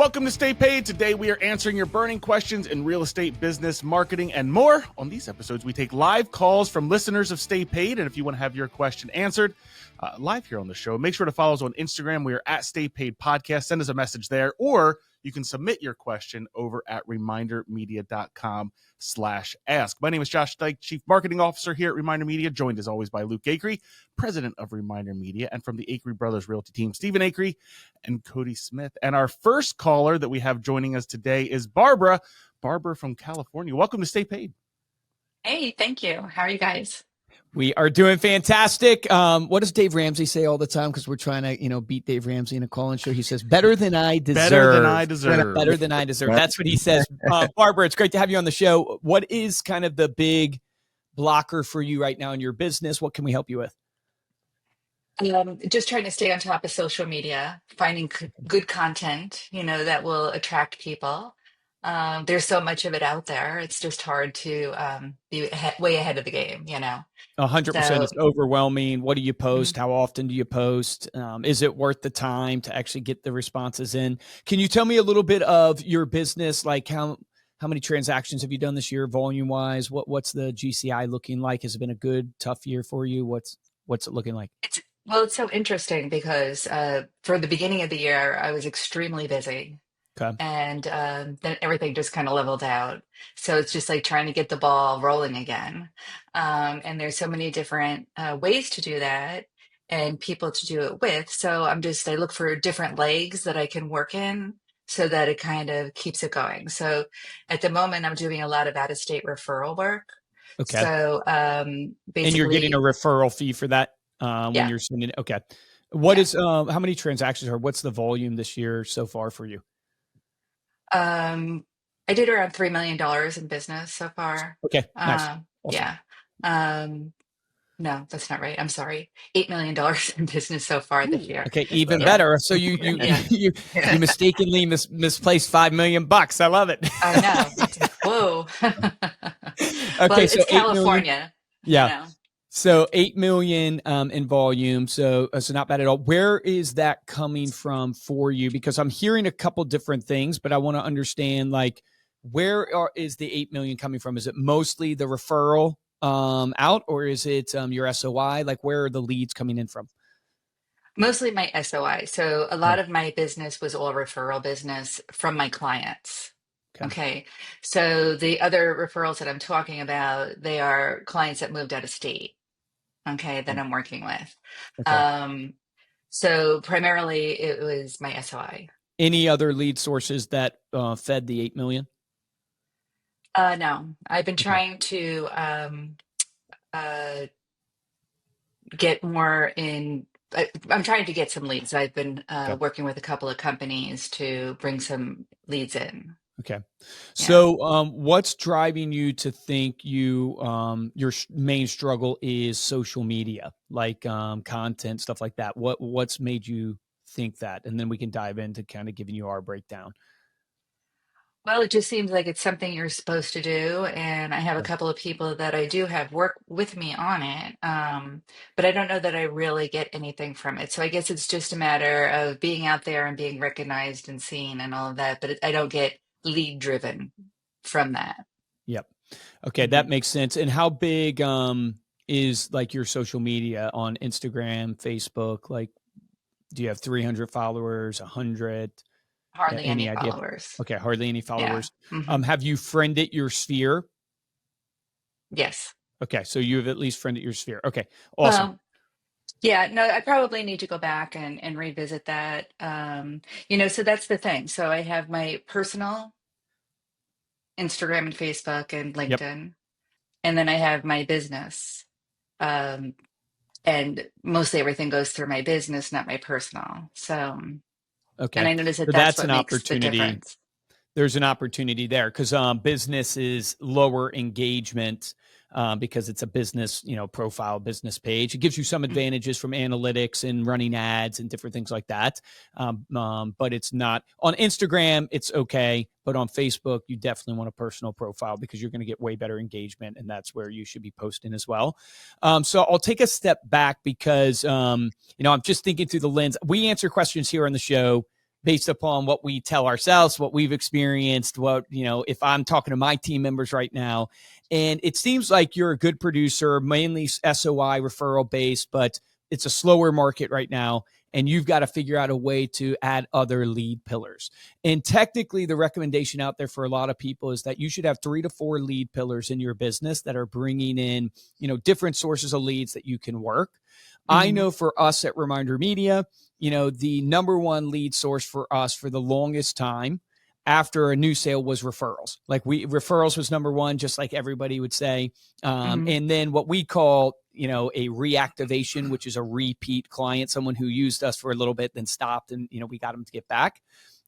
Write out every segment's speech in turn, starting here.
Welcome to Stay Paid. Today we are answering your burning questions in real estate, business, marketing, and more. On these episodes, we take live calls from listeners of Stay Paid. And if you want to have your question answered live here on the show, make sure to follow us on Instagram. We are at Stay Paid Podcast. Send us a message there, or you can submit your question over at remindermedia.com/ask. My name is Josh Dyke, Chief Marketing Officer here at Reminder Media, joined as always by Luke Acree, President of Reminder Media, and from the Acree Brothers Realty team, Stephen Acree and Cody Smith. And our first caller that we have joining us today is Barbara from California. Welcome to Stay Paid. Hey, thank you. How are you guys? We are doing fantastic. What does Dave Ramsey say all the time? Because we're trying to, beat Dave Ramsey in a call-in show. He says, better than I deserve. Better than I deserve. Better than I deserve. That's what he says. Barbara, it's great to have you on the show. What is kind of the big blocker for you right now in your business? What can we help you with? Just trying to stay on top of social media, finding good content, that will attract people. There's so much of it out there. It's just hard to be way ahead of the game, 100%. It's overwhelming. What do you post? How often do you post? Is it worth the time to actually get the responses in? Can you tell me a little bit of your business? Like how many transactions have you done this year, volume wise? What's the GCI looking like? Has it been a good, tough year for you? What's it looking like? It's so interesting because for the beginning of the year, I was extremely busy. Okay. And then everything just kind of leveled out. So it's just like trying to get the ball rolling again. And there's so many different ways to do that and people to do it with. So I look for different legs that I can work in so that it kind of keeps it going. So at the moment, I'm doing a lot of out-of-state referral work. Okay. So basically. And you're getting a referral fee for that when you're sending it. Okay. How many transactions what's the volume this year so far for you? I did around $3 million in business so far. Okay, nice. Awesome. Yeah. No, that's not right. I'm sorry. $8 million in business so far this year. Okay, even better. So you mistakenly misplaced $5 million. I love it. I know. Whoa. Okay, so it's California. Yeah. So 8 million in volume. So not bad at all. Where is that coming from for you? Because I'm hearing a couple different things, but I want to understand is the 8 million coming from? Is it mostly the referral out, or is it your SOI? Like, where are the leads coming in from? Mostly my SOI. So a lot of my business was all referral business from my clients. Okay. So the other referrals that I'm talking about, they are clients that moved out of state. Okay, that I'm working with. Okay. So primarily it was my SOI. Any other lead sources that fed the 8 million? No, I've been trying to get more in. I'm trying to get some leads. I've been working with a couple of companies to bring some leads in. Okay. So what's driving you to think your main struggle is social media, like content, stuff like that? What's made you think that? And then we can dive into kind of giving you our breakdown. Well, it just seems like it's something you're supposed to do. And I have a couple of people that I do have work with me on it. But I don't know that I really get anything from it. So I guess it's just a matter of being out there and being recognized and seen and all of that. But I don't get lead driven from that. Yep. Okay. That makes sense. And how big is like your social media on Instagram, Facebook? Like, do you have 300 followers, 100? Hardly any followers. Okay. Hardly any followers. Yeah. Have you friended your sphere? Yes. Okay. So you have at least friended your sphere. Okay. Awesome. No, I probably need to go back and revisit that. So that's the thing. So I have my personal Instagram and Facebook and LinkedIn, and then I have my business. And mostly everything goes through my business, not my personal. So, okay. And I noticed that's what an makes opportunity. The difference. There's an opportunity there because business is lower engagement. Because it's a business, profile business page. It gives you some advantages from analytics and running ads and different things like that. But it's not on Instagram. It's okay. But on Facebook, you definitely want a personal profile because you're going to get way better engagement. And that's where you should be posting as well. So I'll take a step back because, I'm just thinking through the lens. We answer questions here on the show based upon what we tell ourselves, what we've experienced, what, if I'm talking to my team members right now. And it seems like you're a good producer, mainly SOI referral based, but it's a slower market right now. And you've got to figure out a way to add other lead pillars. And technically, the recommendation out there for a lot of people is that you should have 3 to 4 lead pillars in your business that are bringing in, different sources of leads that you can work. I know for us at Reminder Media, the number one lead source for us for the longest time after a new sale was referrals. Like referrals was number one, just like everybody would say. And then what we call, a reactivation, which is a repeat client, someone who used us for a little bit, then stopped, and, we got them to get back.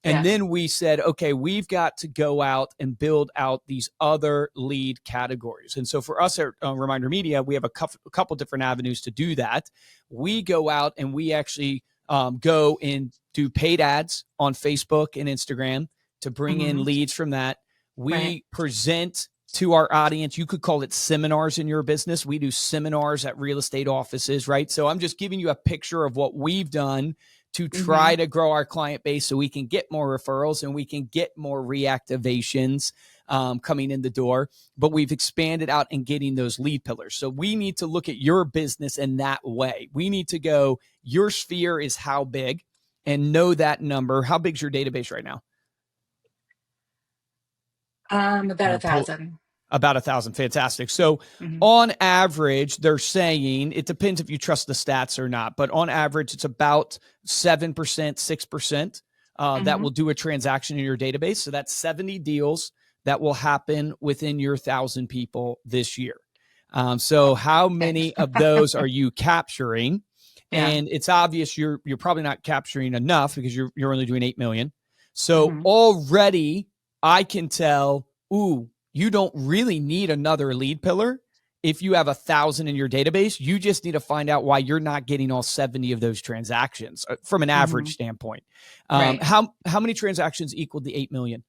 And then we said, okay, we've got to go out and build out these other lead categories. And so for us at Reminder Media, we have a couple different avenues to do that. We go out and we actually go and do paid ads on Facebook and Instagram to bring in leads from that. We present to our audience. You could call it seminars in your business. We do seminars at real estate offices, right? So I'm just giving you a picture of what we've done to try to grow our client base so we can get more referrals and we can get more reactivations coming in the door. But we've expanded out and getting those lead pillars. So we need to look at your business in that way. We need to go, your sphere is how big, and know that number. How big's your database right now? About 1,000. About 1,000. Fantastic. So on average, they're saying, it depends if you trust the stats or not, but on average, it's about 7%, 6% that will do a transaction in your database. So that's 70 deals that will happen within your 1,000 people this year. So how many of those are you capturing? And it's obvious you're probably not capturing enough because you're only doing 8 million. So already I can tell, you don't really need another lead pillar. If you have 1,000 in your database, you just need to find out why you're not getting all 70 of those transactions from an average standpoint. How many transactions equaled the 8 million?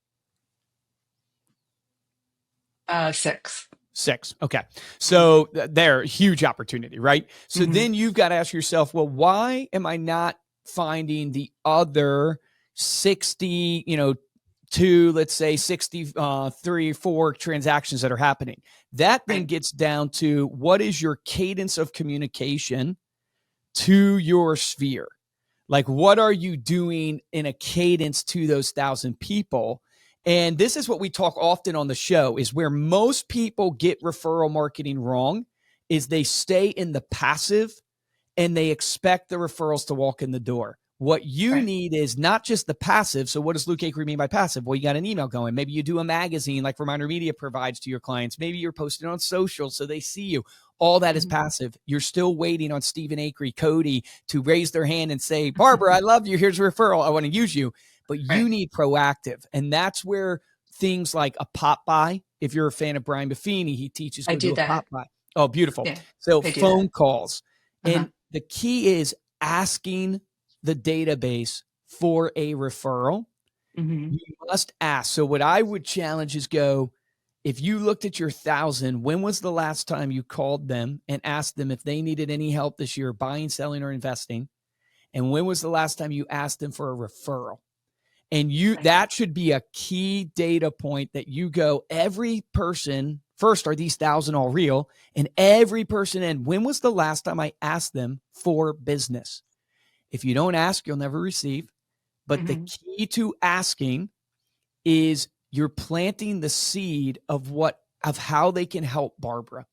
6. 6. Okay. So they're huge opportunity, right? So then you've got to ask yourself, well, why am I not finding the other 60, to, let's say, 63, 4 transactions that are happening? That then gets down to, what is your cadence of communication to your sphere? Like, what are you doing in a cadence to those 1,000 people? And this is what we talk often on the show, is where most people get referral marketing wrong is they stay in the passive and they expect the referrals to walk in the door. What you need is not just the passive. So what does Luke Acre mean by passive? Well, you got an email going. Maybe you do a magazine like Reminder Media provides to your clients. Maybe you're posting on social so they see you. All that is passive. You're still waiting on Stephen Acre, Cody to raise their hand and say, Barbara, I love you. Here's a referral. I want to use you. But you need proactive. And that's where things like a pop by, if you're a fan of Brian Buffini, he teaches I do that. pop by. Oh, beautiful. Yeah, so phone calls. And the key is asking the database for a referral. You must ask. So what I would challenge is go, if you looked at your 1,000, when was the last time you called them and asked them if they needed any help this year buying, selling, or investing? And when was the last time you asked them for a referral? And that should be a key data point that you go, every person, first, are these 1,000 all real? And every person, and when was the last time I asked them for business? If you don't ask, you'll never receive. But the key to asking is you're planting the seed of how they can help Barbara.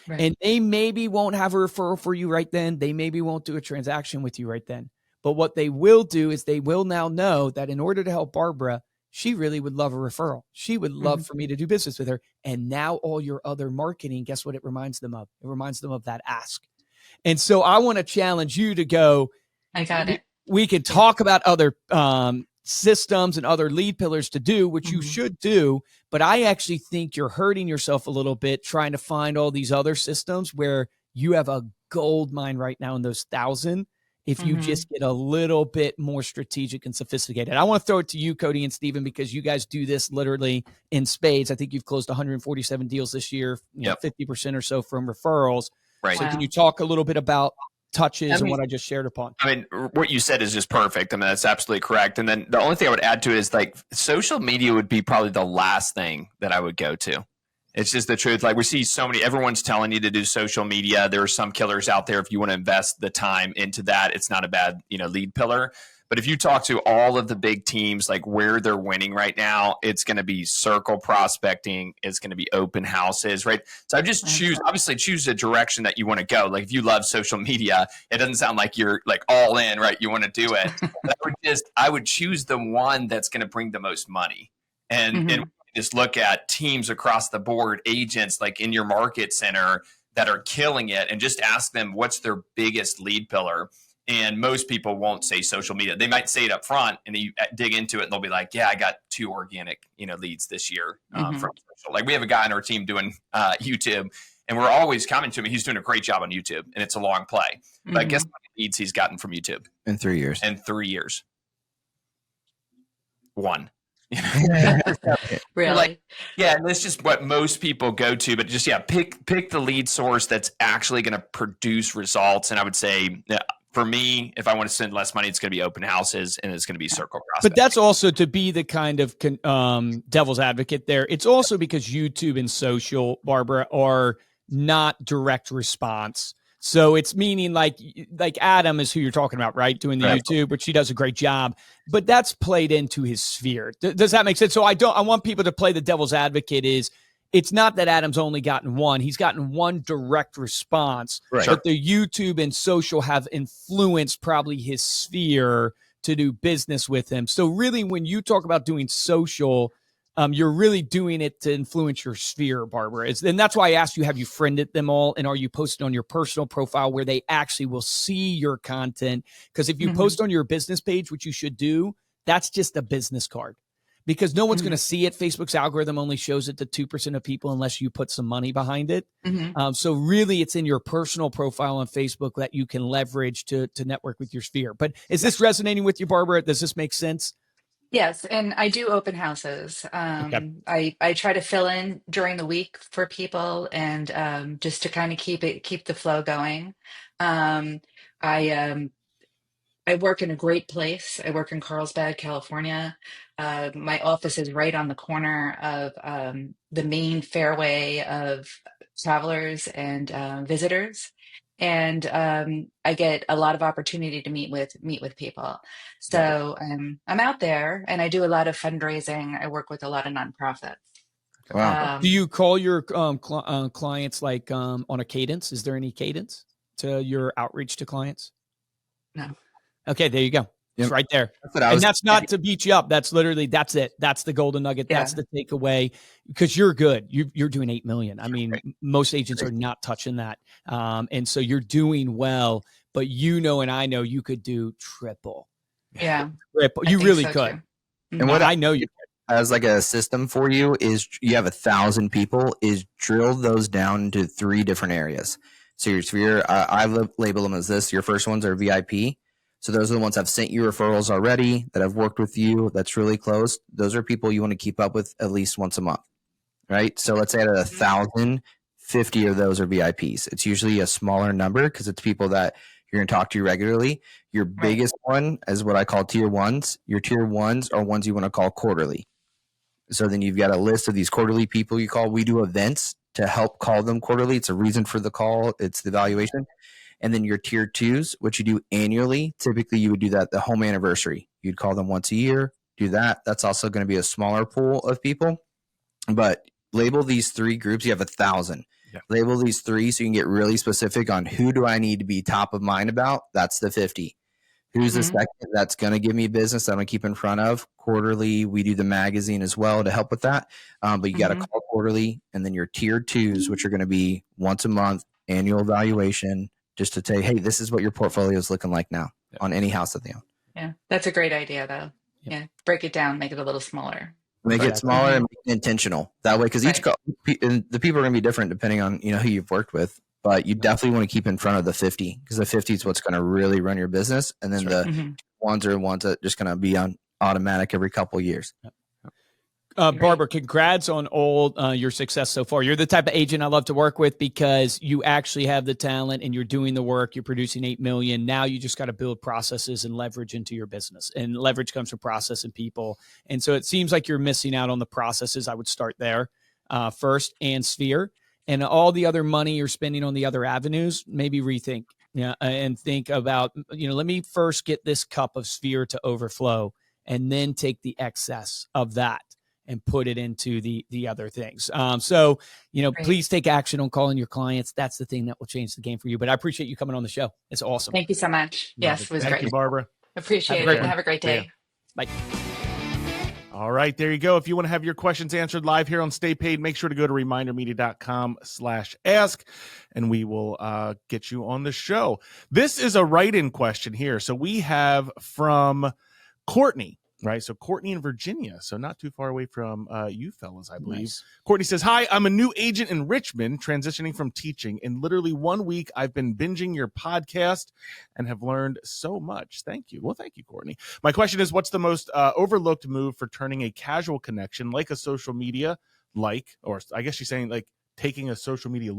And they maybe won't have a referral for you right then. They maybe won't do a transaction with you right then. But what they will do is they will now know that in order to help Barbara, she really would love a referral. She would love for me to do business with her. And now all your other marketing, guess what it reminds them of? It reminds them of that ask. And so I want to challenge you to go, I got it. We can talk about other systems and other lead pillars to do, which you should do. But I actually think you're hurting yourself a little bit trying to find all these other systems where you have a gold mine right now in those 1,000. If you just get a little bit more strategic and sophisticated. I want to throw it to you, Cody and Stephen, because you guys do this literally in spades. I think you've closed 147 deals this year, 50% or so from referrals. Right. So can you talk a little bit about touches and what I just shared upon. I mean, what you said is just perfect. I mean, that's absolutely correct. And then the only thing I would add to it is like social media would be probably the last thing that I would go to. It's just the truth. Like we see so many, everyone's telling you to do social media. There are some killers out there. If you want to invest the time into that, it's not a bad, lead pillar. But if you talk to all of the big teams, like where they're winning right now, it's going to be circle prospecting. It's going to be open houses, right? So I just choose a direction that you want to go. Like if you love social media, it doesn't sound like you're like all in, right? You want to do it. I would choose the one that's going to bring the most money. And just look at teams across the board, agents like in your market center that are killing it, and just ask them what's their biggest lead pillar. And most people won't say social media. They might say it up front, and then you dig into it, and they'll be like, "Yeah, I got 2 organic, leads this year from social." Like we have a guy on our team doing YouTube, and we're always commenting to him. He's doing a great job on YouTube, and it's a long play. But guess how many leads he's gotten from YouTube in 3 years? In 3 years, 1. Really? Like, yeah, and that's just what most people go to. But just pick the lead source that's actually going to produce results. And I would say, for me, if I want to spend less money, it's going to be open houses and it's going to be circle prospecting. But that's also to be the kind of devil's advocate there. It's also because YouTube and social, Barbara, are not direct response. So it's meaning like Adam is who you're talking about, right? Doing the YouTube, which he does a great job, but that's played into his sphere. Does that make sense? So I want people to play the devil's advocate it's not that Adam's only gotten one. He's gotten one direct response, but the YouTube and social have influenced probably his sphere to do business with him. So really, when you talk about doing social, you're really doing it to influence your sphere, Barbara. And that's why I asked you, have you friended them all? And are you posted on your personal profile where they actually will see your content? Because if you post on your business page, which you should do, that's just a business card. Because no one's going to see it. Facebook's algorithm only shows it to 2% of people unless you put some money behind it. So really, it's in your personal profile on Facebook that you can leverage to network with your sphere. But is this resonating with you, Barbara? Does this make sense? Yes, and I do open houses. I try to fill in during the week for people, and just to kind of keep the flow going. I work in a great place. I work in Carlsbad, California. My office is right on the corner of the main fairway of travelers and visitors, and I get a lot of opportunity to meet with people. So I'm out there, and I do a lot of fundraising. I work with a lot of nonprofits. Wow. Do you call your clients like on a cadence? Is there any cadence to your outreach to clients? No. Okay, there you go. It's right there. That's not to beat you up. That's literally, that's it. That's the golden nugget. Yeah. That's the takeaway, because you're good. You're doing 8 million. I mean, most agents are not touching that. And so you're doing well, but and I know you could do triple. Yeah. Triple. You really so could. And what I know you could. As like a system for you is you have 1,000 people, is drill those down into 3 different areas. So your sphere, I label them as this. Your first ones are VIP. So those are the ones that have sent you referrals already, that have worked with you, that's really close. Those are people you want to keep up with at least once a month, right? So let's say out of 1,000, 50 of those are VIPs. It's usually a smaller number because it's people that you're going to talk to regularly. Your biggest one is what I call tier ones. Your tier ones are ones you want to call quarterly. So then you've got a list of these quarterly people you call. We do events to help call them quarterly. It's a reason for the call. It's the valuation. And then your tier 2s, which you do annually. Typically, you would do that the home anniversary. You'd call them once a year, do that. That's also going to be a smaller pool of people. But label these 3 groups. You have 1,000. Yeah. Label these 3 so you can get really specific on who do I need to be top of mind about. That's the 50. Who's the second that's going to give me business that I'm going to keep in front of? Quarterly. We do the magazine as well to help with that. But you got to call quarterly. And then your tier 2s, which are going to be once a month, annual evaluation, just to say, hey, this is what your portfolio is looking like now on any house that they own. Yeah, that's a great idea, though. Yeah, break it down, make it a little smaller. Make it smaller and make it intentional. That way, because each the people are going to be different depending on who you've worked with. But you definitely want to keep in front of the 50, because the 50 is what's going to really run your business, and then the ones are the ones that are just going to be on automatic every couple of years. Barbara, congrats on all your success so far. You're the type of agent I love to work with because you actually have the talent and you're doing the work. You're producing 8 million. Now you just got to build processes and leverage into your business. And leverage comes from process and people. And so it seems like you're missing out on the processes. I would start there first, and Sphere. And all the other money you're spending on the other avenues, maybe rethink. Yeah, and think about, let me first get this cup of Sphere to overflow and then take the excess of that and put it into the other things. So, Right. please take action on calling your clients. That's the thing that will change the game for you. But I appreciate you coming on the show. It's awesome. Thank you so much. Yes, it was Thank great. you, Barbara. Appreciate great it. one. Have a great See ya. day. Bye. All right, there you go. If you want to have your questions answered live here on Stay Paid, make sure to go to remindermedia.com/ask, and we will get you on the show. This is a write-in question here. So we have from Courtney. Right. So Courtney in Virginia. So not too far away from you fellas, I believe. Nice. Courtney says, hi, I'm a new agent in Richmond transitioning from teaching. In literally 1 week, I've been binging your podcast and have learned so much. Thank you. Well, thank you, Courtney. My question is, what's the most overlooked move for turning a casual connection like a social media or I guess she's saying like taking a social media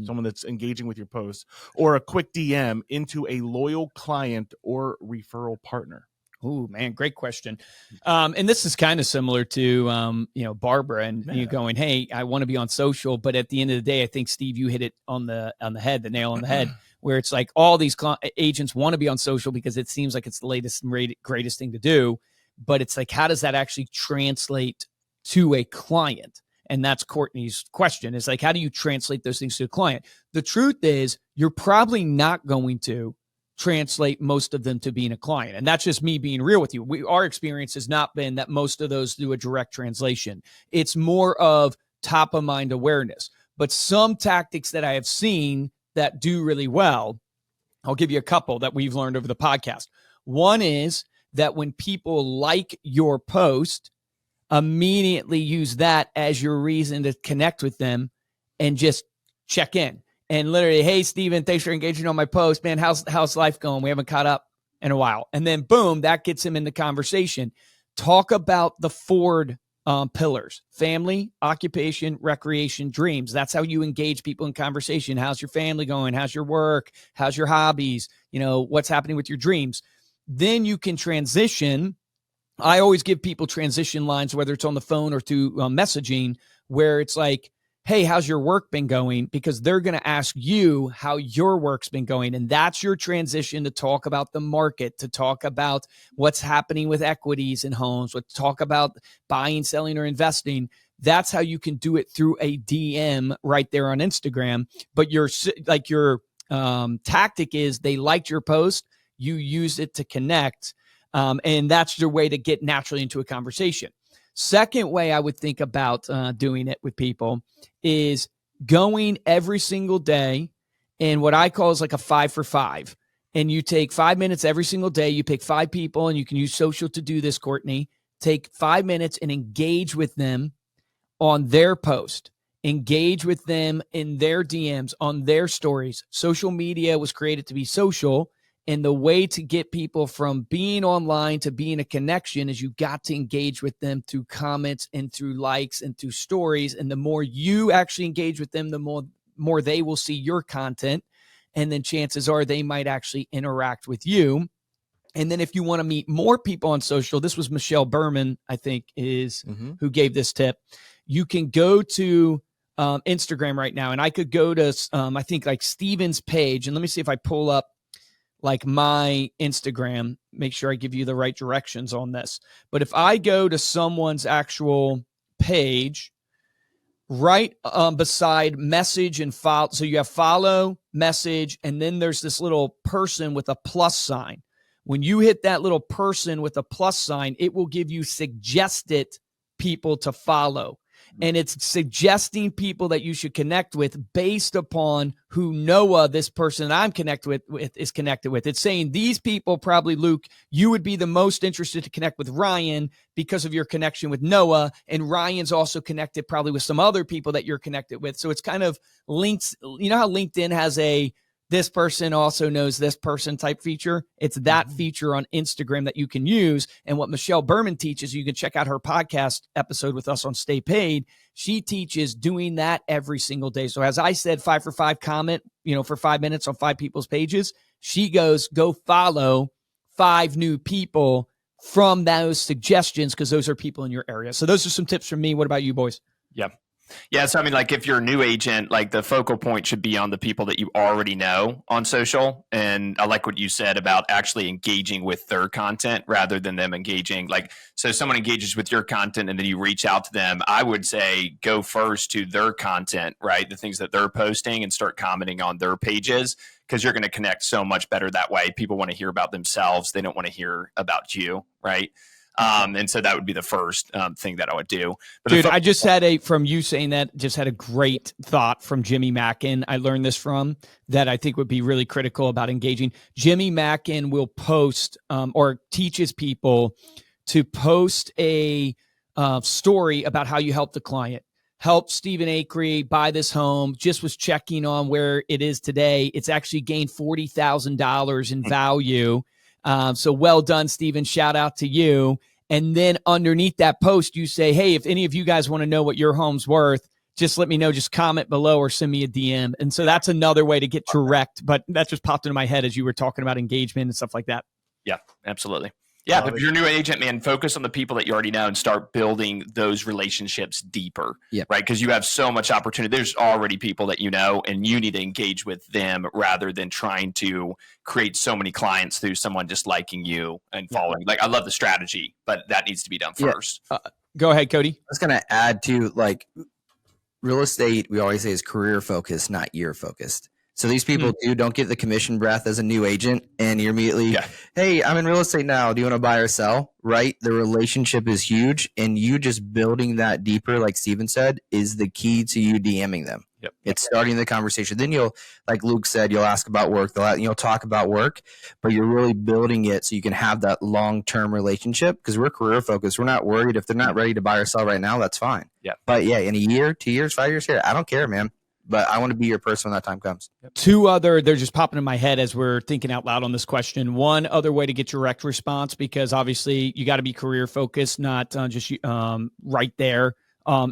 someone that's engaging with your posts, or a quick DM into a loyal client or referral partner? Oh man, great question. And this is kind of similar to, Barbara and you going, hey, I want to be on social. But at the end of the day, I think, Steve, you hit it on the head, the nail on the head, where it's like all these agents want to be on social because it seems like it's the latest and greatest thing to do. But it's like, how does that actually translate to a client? And that's Courtney's question. It's like, how do you translate those things to a client? The truth is, you're probably not going to translate most of them to being a client. And that's just me being real with you. Our experience has not been that most of those do a direct translation. It's more of top of mind awareness. But some tactics that I have seen that do really well, I'll give you a couple that we've learned over the podcast. One is that when people like your post, immediately use that as your reason to connect with them and just check in. And literally, hey, Steven, thanks for engaging on my post. Man, how's life going? We haven't caught up in a while. And then, boom, that gets him in the conversation. Talk about the Ford pillars: family, occupation, recreation, dreams. That's how you engage people in conversation. How's your family going? How's your work? How's your hobbies? What's happening with your dreams? Then you can transition. I always give people transition lines, whether it's on the phone or through messaging, where it's like, hey, how's your work been going? Because they're going to ask you how your work's been going. And that's your transition to talk about the market, to talk about what's happening with equities in homes, to talk about buying, selling, or investing. That's how you can do it through a DM right there on Instagram. But your tactic is they liked your post, you use it to connect. And that's your way to get naturally into a conversation. Second way I would think about doing it with people is going every single day in what I call is like a 5 for 5. And you take 5 minutes every single day. You pick 5 people, and you can use social to do this, Courtney. Take 5 minutes and engage with them on their post. Engage with them in their DMs, on their stories. Social media was created to be social. And the way to get people from being online to being a connection is you got to engage with them through comments and through likes and through stories. And the more you actually engage with them, the more they will see your content. And then chances are they might actually interact with you. And then if you want to meet more people on social, this was Michelle Berman, I think, who gave this tip. You can go to Instagram right now. And I could go to, I think, like Steven's page. And let me see if I pull up like my Instagram, make sure I give you the right directions on this. But if I go to someone's actual page, right beside message and follow, so you have follow, message, and then there's this little person with a plus sign. When you hit that little person with a plus sign, it will give you suggested people to follow. And it's suggesting people that you should connect with based upon who Noah, this person that I'm connected with, is connected with. It's saying these people, probably, Luke, you would be the most interested to connect with Ryan because of your connection with Noah. And Ryan's also connected probably with some other people that you're connected with. So it's kind of links. You know how LinkedIn has a this person also knows this person type feature. It's that feature on Instagram that you can use. And what Michelle Berman teaches, you can check out her podcast episode with us on Stay Paid. She teaches doing that every single day. So as I said, 5 for 5 comment, for 5 minutes on 5 people's pages, she goes, go follow 5 new people from those suggestions, because those are people in your area. So those are some tips from me. What about you boys? Yeah. Yeah. So, I mean, like if you're a new agent, like the focal point should be on the people that you already know on social. And I like what you said about actually engaging with their content rather than them engaging. Like, so someone engages with your content and then you reach out to them. I would say go first to their content, right? The things that they're posting, and start commenting on their pages, because you're going to connect so much better that way. People want to hear about themselves. They don't want to hear about you, right? And so that would be the first thing that I would do. But dude, I just had from you saying that, just had a great thought from Jimmy Mackin. I learned this from, that I think would be really critical about engaging. Jimmy Mackin will post or teaches people to post a story about how you helped the client. Helped Stephen Acree buy this home, just was checking on where it is today. It's actually gained $40,000 in value. So well done, Stephen. Shout out to you. And then underneath that post, you say, hey, if any of you guys want to know what your home's worth, just let me know. Just comment below or send me a DM. And so that's another way to get direct. But that just popped into my head as you were talking about engagement and stuff like that. Yeah, absolutely. Yeah, but if you're a new agent, man, focus on the people that you already know and start building those relationships deeper, right? Because you have so much opportunity. There's already people that you know, and you need to engage with them rather than trying to create so many clients through someone just liking you and following. Like, I love the strategy, but that needs to be done first. Go ahead, Cody. I was going to add to, like, real estate, we always say, is career focused, not year focused. So these people don't get the commission breath as a new agent, and you're immediately, hey, I'm in real estate now. Do you want to buy or sell? Right? The relationship is huge, and you just building that deeper, like Steven said, is the key to you DMing them. It's starting the conversation. Then you'll, like Luke said, you'll ask about work. You'll talk about work, but you're really building it so you can have that long-term relationship, because we're career focused. We're not worried if they're not ready to buy or sell right now. That's fine. But yeah, in a year, 2 years, 5 years here, I don't care, man. But I want to be your person when that time comes. They're just popping in my head as we're thinking out loud on this question. One other way to get direct response, because obviously you got to be career focused, not just right there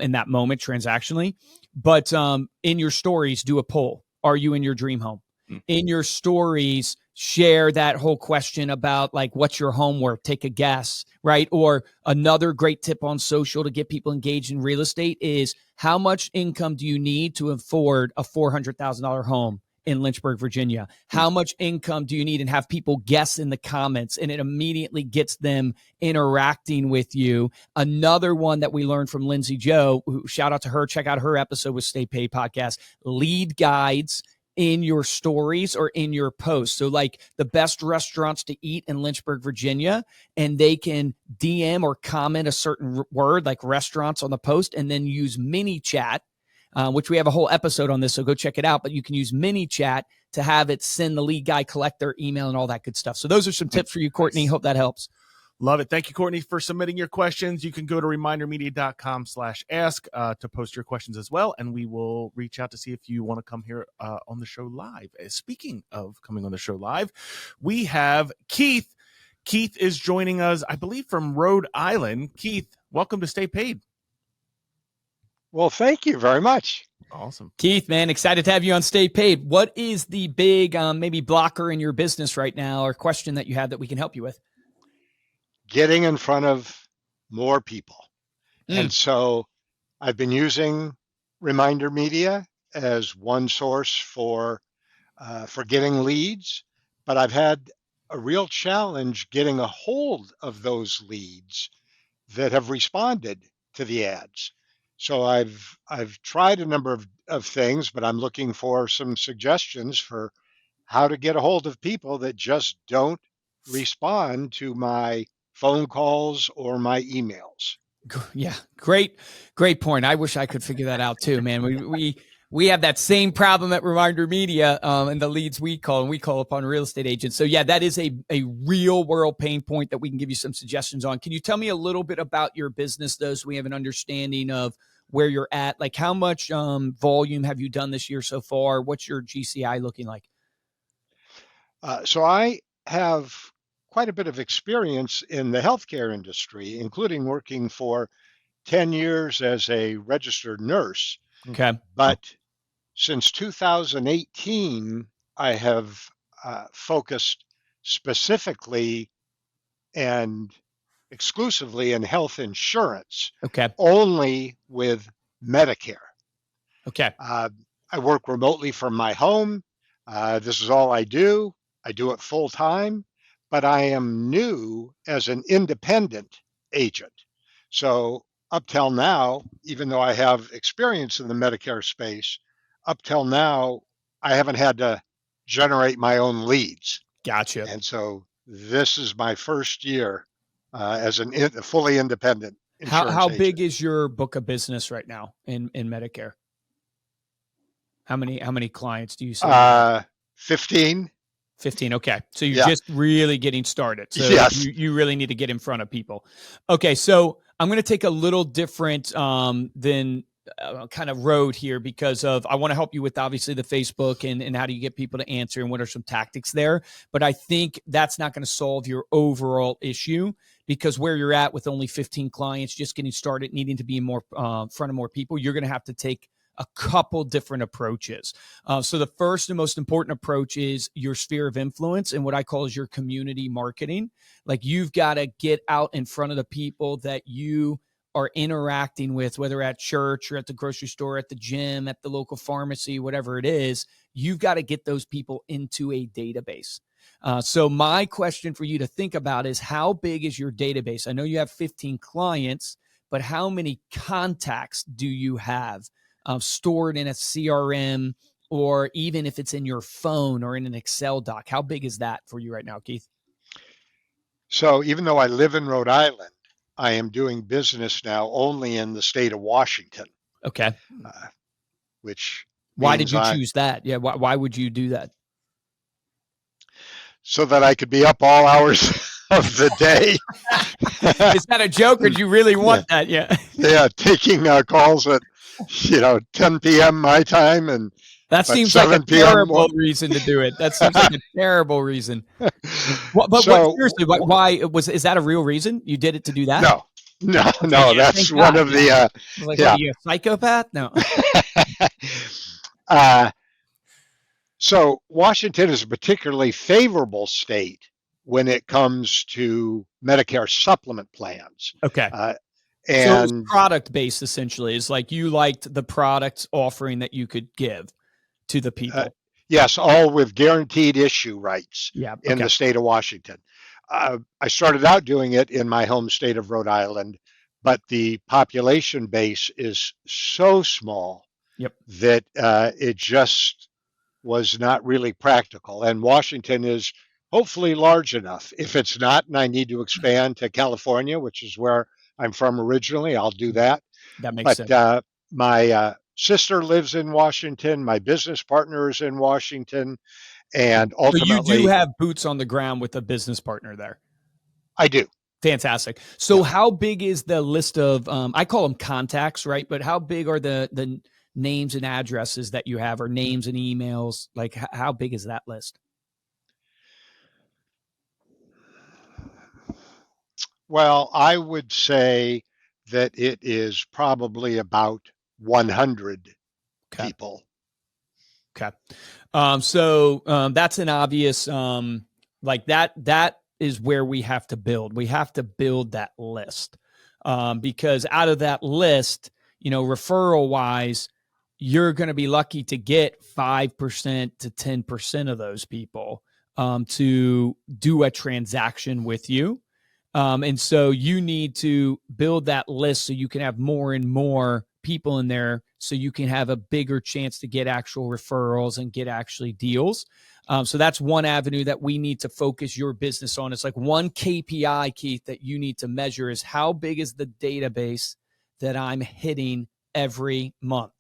in that moment transactionally. But in your stories, do a poll. Are you in your dream home? In your stories, share that whole question about, like, what's your home worth? Take a guess, right? Or another great tip on social to get people engaged in real estate is, how much income do you need to afford a $400,000 home in Lynchburg, Virginia? How much income do you need? And have people guess in the comments, and it immediately gets them interacting with you. Another one that we learned from Lindsay Joe, who, shout out to her, check out her episode with Stay Paid Podcast, lead guides in your stories or in your posts. So, like, the best restaurants to eat in Lynchburg, Virginia, and they can DM or comment a certain word like restaurants on the post, and then use mini chat, which we have a whole episode on this, so go check it out. But you can use mini chat to have it send the lead guy, collect their email, and all that good stuff. So those are some tips for you, Courtney. Hope that helps. Love it. Thank you, Courtney, for submitting your questions. You can go to remindermedia.com/ask to post your questions as well, and we will reach out to see if you want to come here on the show live. Speaking of coming on the show live, we have Keith. Keith is joining us, I believe, from Rhode Island. Keith, welcome to Stay Paid. Well, thank you very much. Awesome. Keith, man, excited to have you on Stay Paid. What is the big maybe blocker in your business right now, or question that you have that we can help you with? Getting in front of more people. And so I've been using Reminder Media as one source for getting leads, but I've had a real challenge getting a hold of those leads that have responded to the ads. So I've tried a number of things, but I'm looking for some suggestions for how to get a hold of people that just don't respond to my phone calls or my emails. Yeah, great point. I wish I could figure that out too, man. We have that same problem at Reminder Media and the leads we call upon real estate agents. So yeah, that is a real world pain point that we can give you some suggestions on. Can you tell me a little bit about your business though, so we have an understanding of where you're at? Like, how much volume have you done this year so far? What's your GCI looking like? So I have quite a bit of experience in the healthcare industry, including working for 10 years as a registered nurse. Okay. But since 2018, I have focused specifically and exclusively in health insurance, Okay. only with Medicare. Okay. I work remotely from my home. This is all I do. I do it full time, but I am new as an independent agent. So up till now, even though I have experience in the Medicare space, up till now, I haven't had to generate my own leads. Gotcha. And so this is my first year as a fully independent insurance How agent. big is your book of business right now in Medicare? How many clients do you say? 15. 15. Okay. So you're Yeah. just really getting started. So Yes. you really need to get in front of people. Okay. So I'm going to take a little different than kind of road here because of I want to help you with obviously the Facebook and how do you get people to answer and what are some tactics there. But I think that's not going to solve your overall issue because where you're at with only 15 clients, just getting started, needing to be in more front of more people, you're going to have to take a couple different approaches. So the first and most important approach is your sphere of influence and what I call is your community marketing. Like you've got to get out in front of the people that you are interacting with, whether at church or at the grocery store, at the gym, at the local pharmacy, whatever it is, you've got to get those people into a database. So my question for you to think about is how big is your database? I know you have 15 clients, but how many contacts do you have stored in a CRM, or even if it's in your phone or in an Excel doc? How big is that for you right now, Keith? So even though I live in Rhode Island, I am doing business now only in the state of Washington. Okay. Which why did you choose that? Yeah. Why would you do that? So that I could be up all hours of the day. Is that a joke or do you really want that? Yeah. Yeah. Taking calls at, 10 p.m. my time and that seems like a terrible reason to do it. That seems like a terrible reason. Seriously, why is that a real reason? You did it to do that? No. That's one of the. What are you, a psychopath? No. So Washington is a particularly favorable state when it comes to Medicare supplement plans. Okay. And so it's product based essentially. It's like you liked the product offering that you could give to the people. Yes, all with guaranteed issue rights in the state of Washington. I started out doing it in my home state of Rhode Island, but the population base is so small that it just was not really practical. And Washington is hopefully large enough. If it's not, and I need to expand to California, which is where I'm from originally, I'll do that. That makes sense. My sister lives in Washington. My business partner is in Washington. And ultimately, so you do have boots on the ground with a business partner there. I do. Fantastic. So how big is the list of, I call them contacts, right? But how big are the names and addresses that you have, or names and emails? Like how big is that list? Well, I would say that it is probably about 100 people. Okay. So that's an obvious, like that is where we have to build. We have to build that list because out of that list, referral wise, you're going to be lucky to get 5% to 10% of those people to do a transaction with you. And so you need to build that list so you can have more and more people in there so you can have a bigger chance to get actual referrals and get actually deals. So that's one avenue that we need to focus your business on. It's like one KPI, Keith, that you need to measure is how big is the database that I'm hitting every month.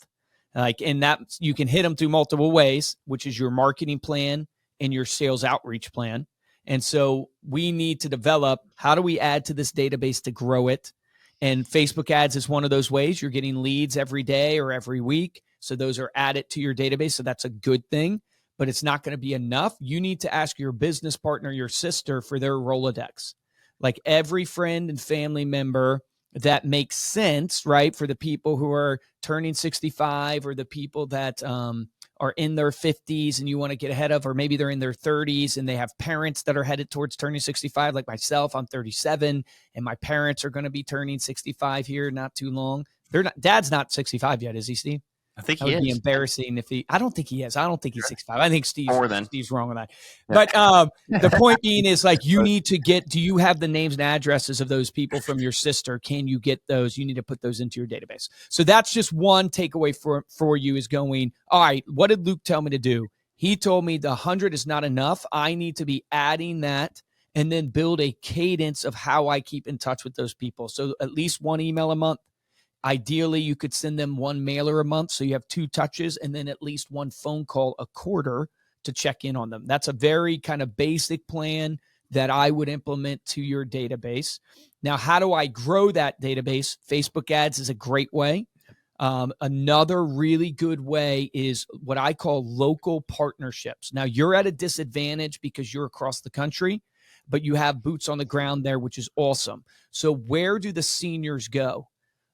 And that you can hit them through multiple ways, which is your marketing plan and your sales outreach plan. And so we need to develop, how do we add to this database to grow it? And Facebook ads is one of those ways. You're getting leads every day or every week. So those are added to your database. So that's a good thing. but it's not going to be enough. You need to ask your business partner, your sister, for their Rolodex. Like every friend and family member that makes sense, right? For the people who are turning 65 or the people that are in their 50s and you want to get ahead of, or maybe they're in their 30s and they have parents that are headed towards turning 65. Like myself, I'm 37 and my parents are going to be turning 65 here not too long. Dad's not 65 yet, is he, Steve? I think That he would be is. embarrassing if he. I don't think he is. I don't think he's 65. I think Steve's wrong on that. Yeah. But the point being is, like, you need to get. Do you have the names and addresses of those people from your sister? Can you get those? You need to put those into your database. So that's just one takeaway for you is going. All right, what did Luke tell me to do? He told me the 100 is not enough. I need to be adding that and then build a cadence of how I keep in touch with those people. So at least one email a month. Ideally, you could send them one mailer a month, so you have 2 touches, and then at least one phone call a quarter to check in on them. That's a very kind of basic plan that I would implement to your database. Now, how do I grow that database? Facebook ads is a great way. Another really good way is what I call local partnerships. Now, you're at a disadvantage because you're across the country, but you have boots on the ground there, which is awesome. So where do the seniors go?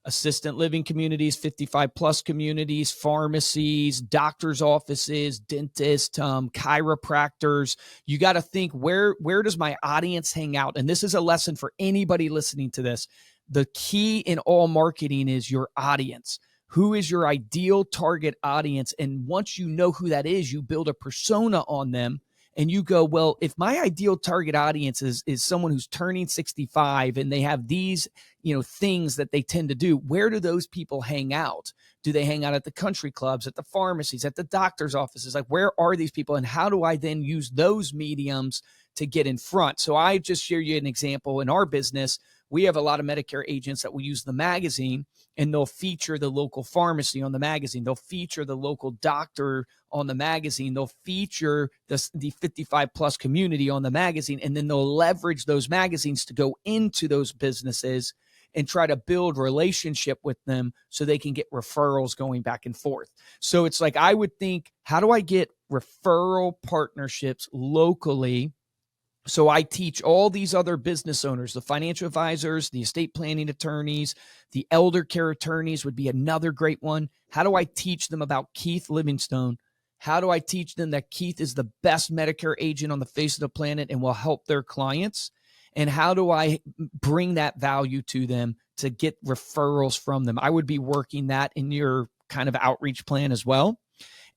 Assistant living communities, 55 plus communities, pharmacies, doctors' offices, dentists, chiropractors. You got to think, where does my audience hang out? And this is a lesson for anybody listening to this. The key in all marketing is your audience. Who is your ideal target audience? And once you know who that is, you build a persona on them. And you go, well, if my ideal target audience is someone who's turning 65 and they have these, things that they tend to do, where do those people hang out? Do they hang out at the country clubs, at the pharmacies, at the doctor's offices? Like, where are these people? And how do I then use those mediums to get in front? So I just share you an example. In our business, we have a lot of Medicare agents that will use the magazine, and they'll feature the local pharmacy on the magazine. They'll feature the local doctor on the magazine. They'll feature the 55 plus community on the magazine, and then they'll leverage those magazines to go into those businesses and try to build relationship with them so they can get referrals going back and forth. So it's like, I would think, how do I get referral partnerships locally? So I teach all these other business owners, the financial advisors, the estate planning attorneys, the elder care attorneys would be another great one. How do I teach them about Keith Livingstone? How do I teach them that Keith is the best Medicare agent on the face of the planet and will help their clients? And how do I bring that value to them to get referrals from them? I would be working that in your kind of outreach plan as well.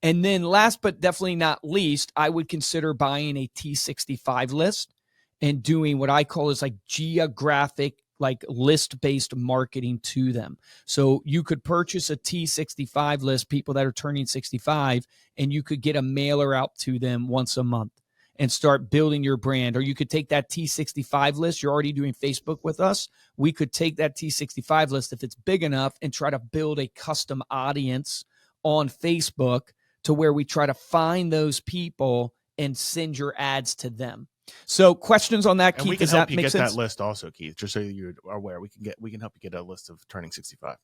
And then last but definitely not least, I would consider buying a T65 list and doing what I call is like geographic, like list-based marketing to them. So you could purchase a T65 list, people that are turning 65, and you could get a mailer out to them once a month and start building your brand. Or you could take that T65 list. You're already doing Facebook with us. We could take that T65 list, if it's big enough, and try to build a custom audience on Facebook to where we try to find those people and send your ads to them. So questions on that, Keith? And we can does help that you make get sense? that list also, Keith, just so you are aware. We can help you get a list of turning 65.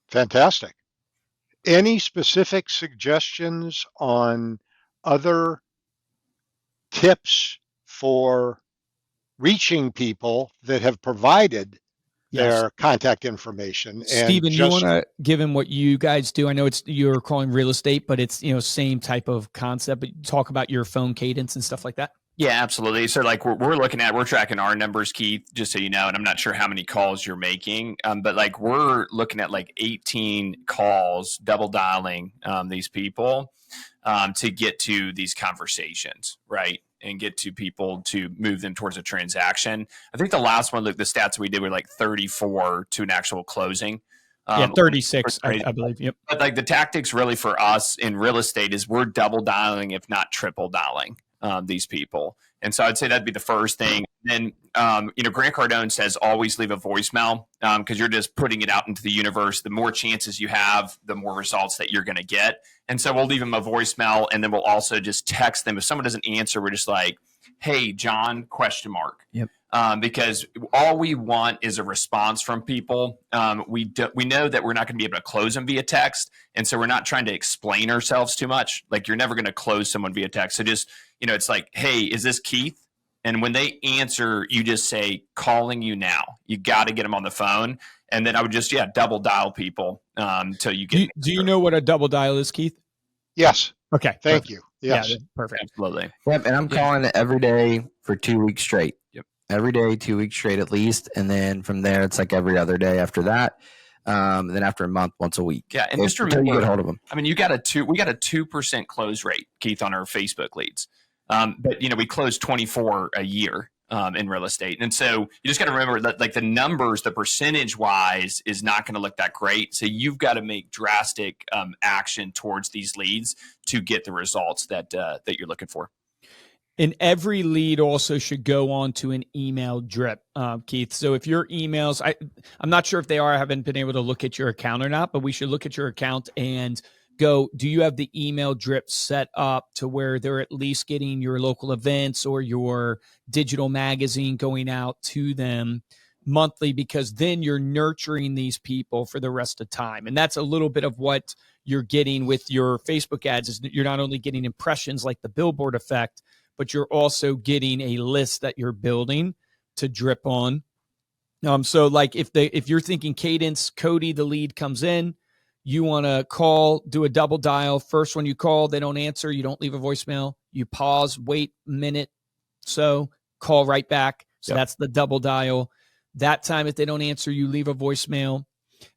Fantastic. Any specific suggestions on other tips for reaching people that have provided their contact information? And Stephen, just, you want to give him what you guys do? I know you're calling real estate, but it's same type of concept. But talk about your phone cadence and stuff like that. Yeah, absolutely. So like we're tracking our numbers, Keith, just so you know, and I'm not sure how many calls you're making, but like we're looking at like 18 calls, double dialing these people to get to these conversations, right? And get to people to move them towards a transaction. I think the last one, like the stats we did were like 34 to an actual closing. 36, I believe. Yep. But like the tactics really for us in real estate is we're double dialing, if not triple dialing these people. And so I'd say that'd be the first thing. Then, Grant Cardone says always leave a voicemail because you're just putting it out into the universe. The more chances you have, the more results that you're going to get. And so we'll leave them a voicemail, and then we'll also just text them. If someone doesn't answer, we're just like, hey, John, question mark. Yep. Because all we want is a response from people. We know that we're not going to be able to close them via text. And so we're not trying to explain ourselves too much. Like, you're never going to close someone via text. So just, it's like, hey, is this Keith? And when they answer, you just say, calling you now. You got to get them on the phone. And then I would just, double dial people until you get. Do you know what a double dial is, Keith? Yes. Okay. Thank perfect. you. Yes. Yeah, perfect. Absolutely. Yep. And I'm calling it every day for 2 weeks straight. Yep. Every day, 2 weeks straight at least. And then from there, it's like every other day after that. Then after a month, once a week. Yeah. And just remember, until you get hold of them. I mean, we got a 2% close rate, Keith, on our Facebook leads. But we close 24 a year in real estate. And so you just got to remember that, like, the numbers, the percentage wise, is not going to look that great. So you've got to make drastic action towards these leads to get the results that you're looking for. And every lead also should go on to an email drip, Keith. So if your emails, I'm not sure if they are, I haven't been able to look at your account or not, but we should look at your account and go, do you have the email drip set up to where they're at least getting your local events or your digital magazine going out to them monthly? Because then you're nurturing these people for the rest of time. And that's a little bit of what you're getting with your Facebook ads, is you're not only getting impressions like the billboard effect, but you're also getting a list that you're building to drip on. So like if you're thinking cadence, Cody, the lead comes in, you want to call, do a double dial. First one you call, they don't answer, you don't leave a voicemail. You pause, wait a minute, so call right back. So That's the double dial. That time, if they don't answer, you leave a voicemail,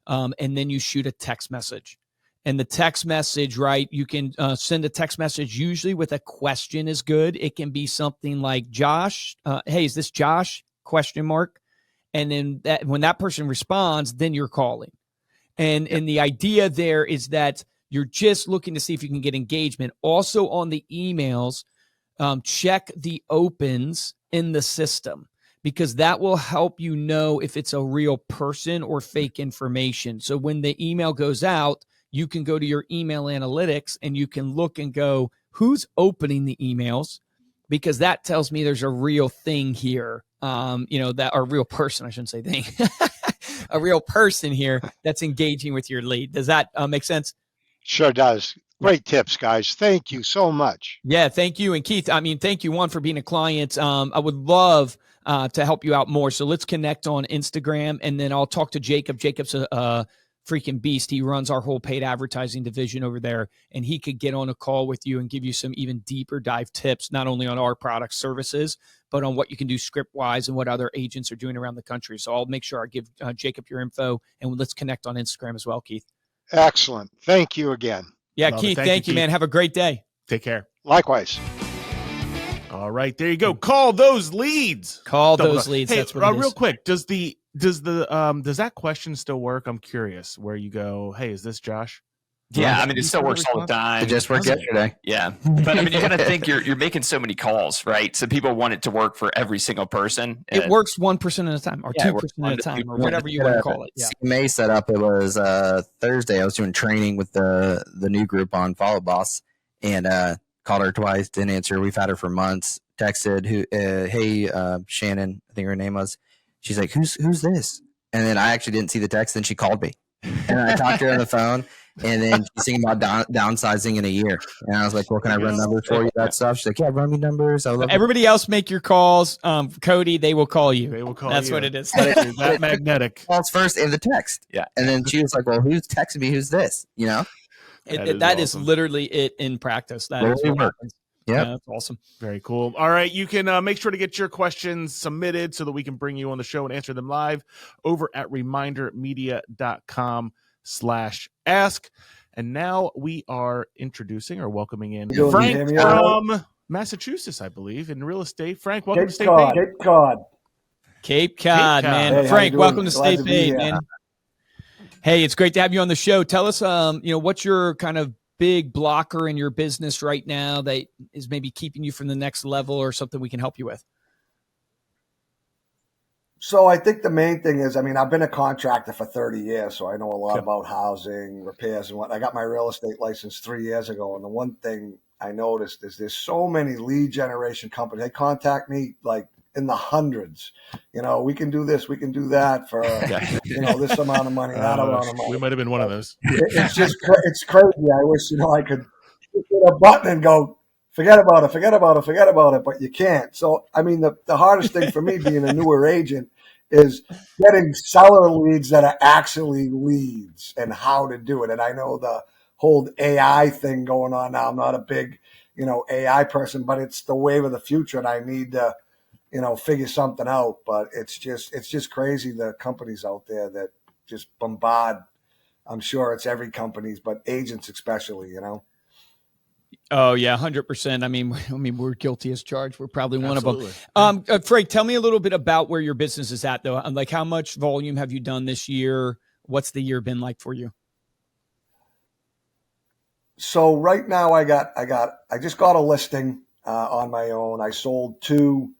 and then you shoot a text message. And the text message, right, you can send a text message usually with a question is good. It can be something like, Josh, hey, is this Josh? Question mark. And then when that person responds, then you're calling. And the idea there is that you're just looking to see if you can get engagement. Also on the emails, check the opens in the system, because that will help you know if it's a real person or fake information. So when the email goes out, you can go to your email analytics and you can look and go, who's opening the emails? Because that tells me there's a real thing here. That a real person, I shouldn't say thing, a real person here that's engaging with your lead. Does that make sense? Sure does. Great tips, guys. Thank you so much. Yeah, thank you. And Keith, thank you, for being a client. I would love to help you out more. So let's connect on Instagram, and then I'll talk to Jacob. Jacob's a freaking beast. He runs our whole paid advertising division over there, and he could get on a call with you and give you some even deeper dive tips, not only on our product services, but on what you can do script wise and what other agents are doing around the country. So I'll make sure I give Jacob your info, and let's connect on Instagram as well, Keith. Excellent. Thank you again. Yeah, Love Keith, it. thank you, Keith. man. Have a great day. Take care. Likewise. All right, there you go. Call those leads. Call those leads. Hey, That's what it real is. quick, does that question still work? I'm curious. Where you go, hey, is this Josh? Yeah, I mean, it still works all the time. It just worked yesterday. Yeah. But I mean, you got to think you're making so many calls, right? So people want it to work for every single person. It works 1% at a time, or 2% at a time, or whatever you want to call it. Yeah. CMA set up. It was Thursday. I was doing training with the new group on Follow Boss, and called her twice, didn't answer. We've had her for months. Texted, hey, Shannon, I think her name was. She's like, who's this? And then I actually didn't see the text. Then she called me, and I talked to her on the phone. And then she's thinking about downsizing in a year. And I was like, well, can I run numbers for you? That stuff. She's like, yeah, run me numbers. I love Everybody else make your calls. Cody, they will call you. They will call That's you. what it is. That magnetic. calls first in the text. Yeah. And then she was like, well, who's texting me? Who's this? You know? That is awesome. literally it in practice. That is Literally what work. happens. Yep. Yeah, that's awesome. Very cool. All right. You can make sure to get your questions submitted so that we can bring you on the show and answer them live over at remindermedia.com/ask. And now we are introducing or welcoming in Frank from Massachusetts, I believe, in real estate. Frank, welcome to Stay Paid. Cape Cod, man. Hey, Frank, welcome to Glad Stay to be Paid, here. man. Hey, it's great to have you on the show. Tell us, what's your kind of big blocker in your business right now that is maybe keeping you from the next level, or something we can help you with? So I think the main thing is, I've been a contractor for 30 years, so I know a lot Okay. about housing, repairs, and what. I got my real estate license 3 years ago, and the one thing I noticed is there's so many lead generation companies. They contact me like in the hundreds. We can do this, we can do that for this amount of money, that amount of money. We might have been one of those. It's crazy. I wish I could hit a button and go, forget about it, but you can't. So I mean, the hardest thing for me being a newer agent is getting seller leads that are actually leads and how to do it. And I know the whole AI thing going on now. I'm not a big, AI person, but it's the wave of the future, and I need to, figure something out. But it's just crazy, the companies out there that just bombard. I'm sure it's every company's, but agents especially, Oh yeah, 100%. I mean, we're guilty as charged. We're probably one Absolutely. of them. Frank, tell me a little bit about where your business is at, though. Like, how much volume have you done this year? What's the year been like for you? So right now, I just got a listing on my own. I sold 2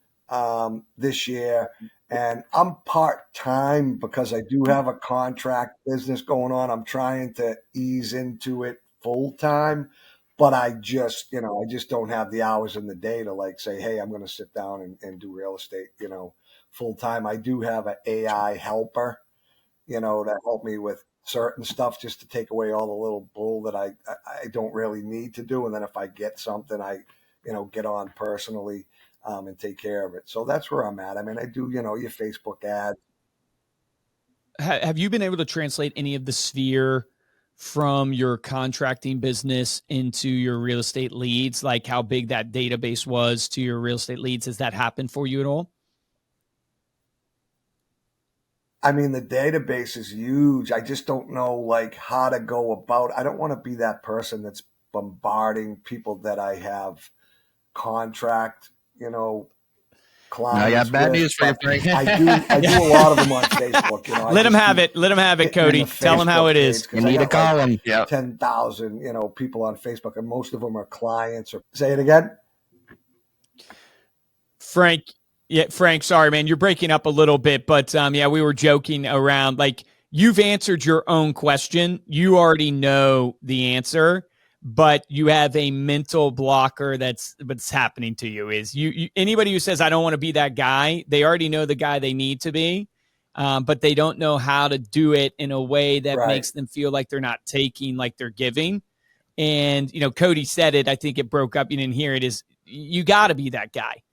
this year, and I'm part-time because I do have a contract business going on. I'm trying to ease into it full-time. But I just don't have the hours in the day to like say, hey, I'm going to sit down and do real estate, full time. I do have an AI helper, to help me with certain stuff just to take away all the little bull that I don't really need to do. And then if I get something, I, get on personally and take care of it. So that's where I'm at. I mean, I do, your Facebook ads. Have you been able to translate any of the sphere from your contracting business into your real estate leads, like how big that database was to your real estate leads? Has that happened for you at all? I mean, the database is huge. I just don't know like how to go about. I don't want to be that person that's bombarding people that I have contract, clients. I got bad news for you, Frank. I do a lot of them on Facebook. Let them have it. Let them have it, Cody. Tell them how it is. You need to call them. Yeah, 10,000 people on Facebook, and most of them are clients. Or say it again, Frank. Yeah, Frank. Sorry, man, you're breaking up a little bit, but we were joking around. Like, you've answered your own question. You already know the answer, but you have a mental blocker that's what's happening to you. Is you anybody who says I don't want to be that guy, they already know the guy they need to be, but they don't know how to do it in a way that makes them feel like they're not taking, like they're giving. And Cody said it. I think it broke up. You didn't hear it. Is you got to be that guy.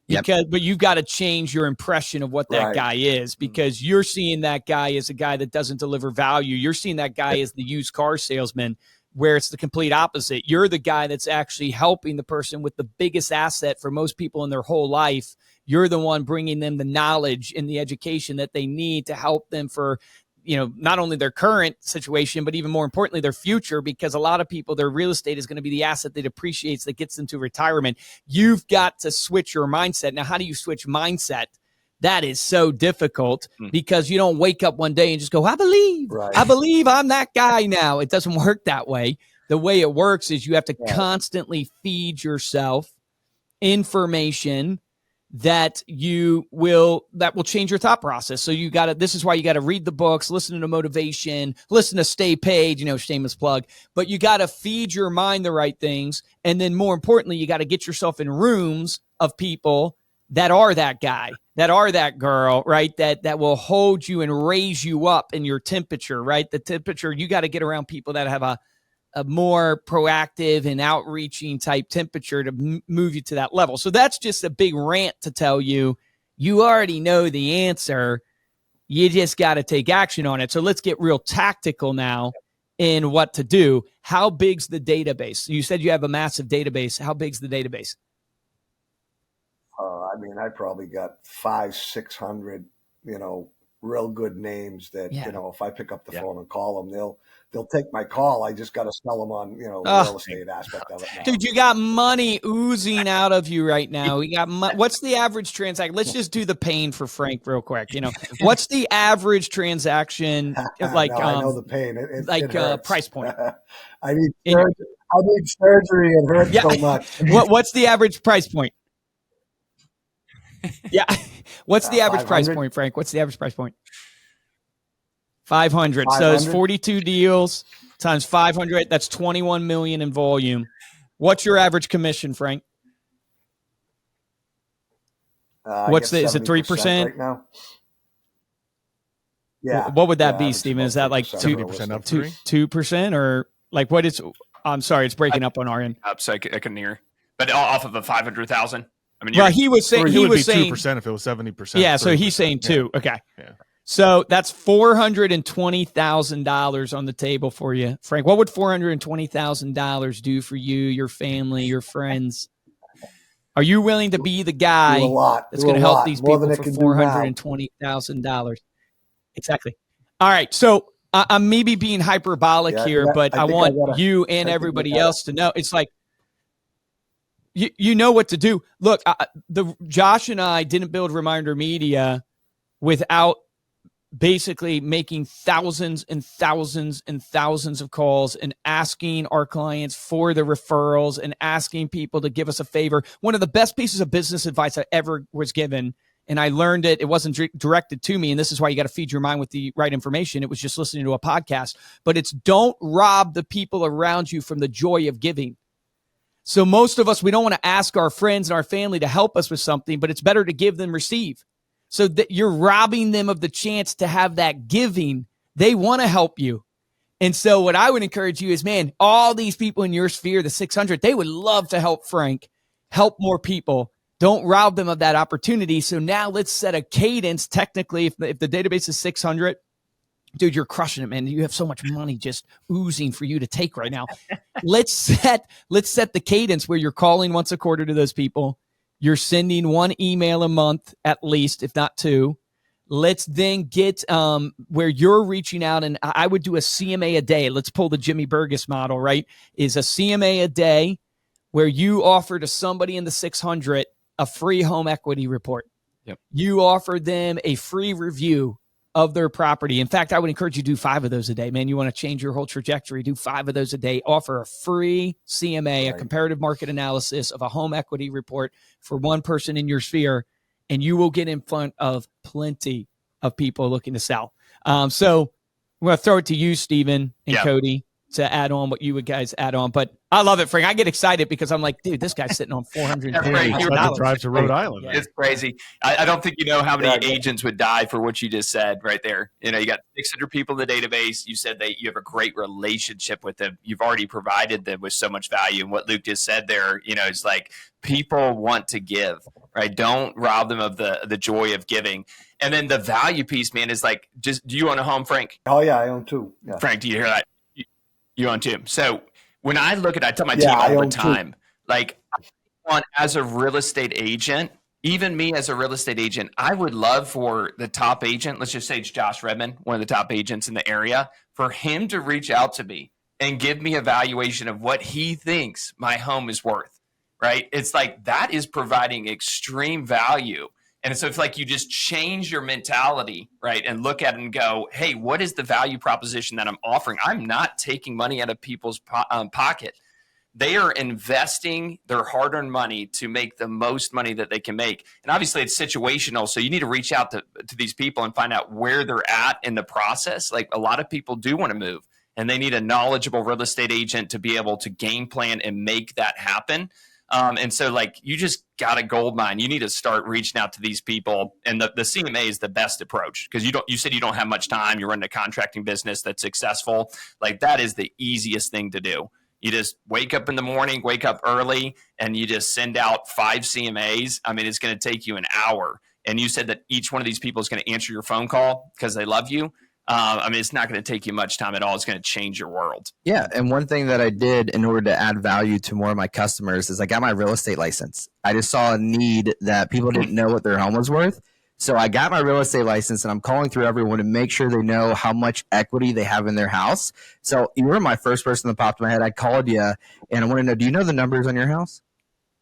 But you've got to change your impression of what that guy is, because you're seeing that guy as a guy that doesn't deliver value. You're seeing that guy as the used car salesman, where it's the complete opposite. You're the guy that's actually helping the person with the biggest asset for most people in their whole life. You're the one bringing them the knowledge and the education that they need to help them for, not only their current situation, but even more importantly, their future, because a lot of people, their real estate is going to be the asset that appreciates, that gets them to retirement. You've got to switch your mindset. Now, how do you switch mindset? That is so difficult because you don't wake up one day and just go, I believe I'm that guy now. It doesn't work that way. The way it works is you have to constantly feed yourself information that will change your thought process. So this is why you got to read the books, listen to motivation, listen to Stay Paid, shameless plug, but you got to feed your mind the right things. And then more importantly, you got to get yourself in rooms of people that are that guy, that are that girl, right? That will hold you and raise you up in your temperature, right? The temperature, you got to get around people that have a more proactive and outreaching type temperature to move you to that level. So that's just a big rant to tell you, you already know the answer. You just got to take action on it. So let's get real tactical now in what to do. How big's the database? You said you have a massive database. How big's the database? I mean, I probably got 500-600, real good names that, if I pick up the phone and call them, they'll take my call. I just got to sell them on, the real estate aspect of it now. Dude, you got money oozing out of you right now. We got what's the average transaction? Let's just do the pain for Frank real quick. What's the average transaction like? No, I know the pain. It price point. I need surgery. It hurts so much. What's the average price point? Yeah. What's the average 500? price point, Frank? What's the average price point? 500. So it's 42 deals times 500. That's 21 million in volume. What's your average commission, Frank? Is it 3% right now? Yeah. What would that Yeah, be, it's Steven? about Is that like 3% up to 2% or like what is? I'm sorry, it's breaking up on our end. Up, so I can hear. But off of a 500,000. I mean, Well, he was saying it would be 2% if it was 70%. Yeah, so he's saying 2. Yeah. Okay. Yeah. So that's $420,000 on the table for you, Frank. What would $420,000 do for you, your family, your friends? Are you willing to be the guy that's going to help these people for $420,000? Exactly. All right. So I'm maybe being hyperbolic here, but I want you and everybody else to know. It's like, you know what to do. Look, Josh and I didn't build Reminder Media without basically making thousands and thousands and thousands of calls and asking our clients for the referrals and asking people to give us a favor. One of the best pieces of business advice I ever was given, and I learned it wasn't directed to me, and this is why you got to feed your mind with the right information. It was just listening to a podcast, but it's don't rob the people around you from the joy of giving. So most of us, we don't want to ask our friends and our family to help us with something, but it's better to give than receive. So that you're robbing them of the chance to have that giving. They want to help you. And so what I would encourage you is, man, all these people in your sphere, the 600, they would love to help Frank, help more people. Don't rob them of that opportunity. So now let's set a cadence. Technically, if the database is 600, dude, you're crushing it, man. You have so much money just oozing for you to take right now. Let's set the cadence where you're calling once a quarter to those people. You're sending 1 email a month at least, if not 2. Let's then get where you're reaching out, and I would do a CMA a day. Let's pull the Jimmy Burgess model, right? Is a CMA a day where you offer to somebody in the 600 a free home equity report. Yep. You offer them a free review of their property. In fact, I would encourage you to do 5 of those a day, man. You want to change your whole trajectory, do 5 of those a day. Offer a free CMA, a comparative market analysis of a home equity report for one person in your sphere, and you will get in front of plenty of people looking to sell. So I'm going to throw it to you, Steven and Cody, to add on what you would guys add on. But I love it, Frank. I get excited because I'm like, dude, this guy's sitting on $400. Drive to Rhode Island. It's crazy. I don't think you know how many agents would die for what you just said right there. You know, you got 600 people in the database. You said that you have a great relationship with them. You've already provided them with so much value. And what Luke just said there, you know, is like people want to give, right? Don't rob them of the joy of giving. And then the value piece, man, is like, just, do you own a home, Frank? Oh, yeah, I own 2. Yeah. Frank, do you hear that? You own 2. So when I look at, I tell my team all the time, like, as a real estate agent, even me as a real estate agent, I would love for the top agent, let's just say it's Josh Redmond, one of the top agents in the area, for him to reach out to me and give me a valuation of what he thinks my home is worth, right? It's like that is providing extreme value. And so if like you just change your mentality, right, and look at it and go, hey, what is the value proposition that I'm offering? I'm not taking money out of people's pocket. They are investing their hard-earned money to make the most money that they can make. And obviously it's situational. So you need to reach out to these people and find out where they're at in the process. Like a lot of people do want to move and they need a knowledgeable real estate agent to be able to game plan and make that happen. And so like you just got a goldmine. You need to start reaching out to these people. And the CMA is the best approach because you said you don't have much time. You're running a contracting business that's successful. Like that is the easiest thing to do. You just wake up in the morning, wake up early, and you just send out 5 CMAs. I mean, it's going to take you an hour. And you said that each one of these people is going to answer your phone call because they love you. I mean, it's not going to take you much time at all. It's going to change your world. Yeah. And one thing that I did in order to add value to more of my customers is I got my real estate license. I just saw a need that people didn't know what their home was worth. So I got my real estate license and I'm calling through everyone to make sure they know how much equity they have in their house. So you were my first person that popped in my head. I called you and I want to know, do you know the numbers on your house?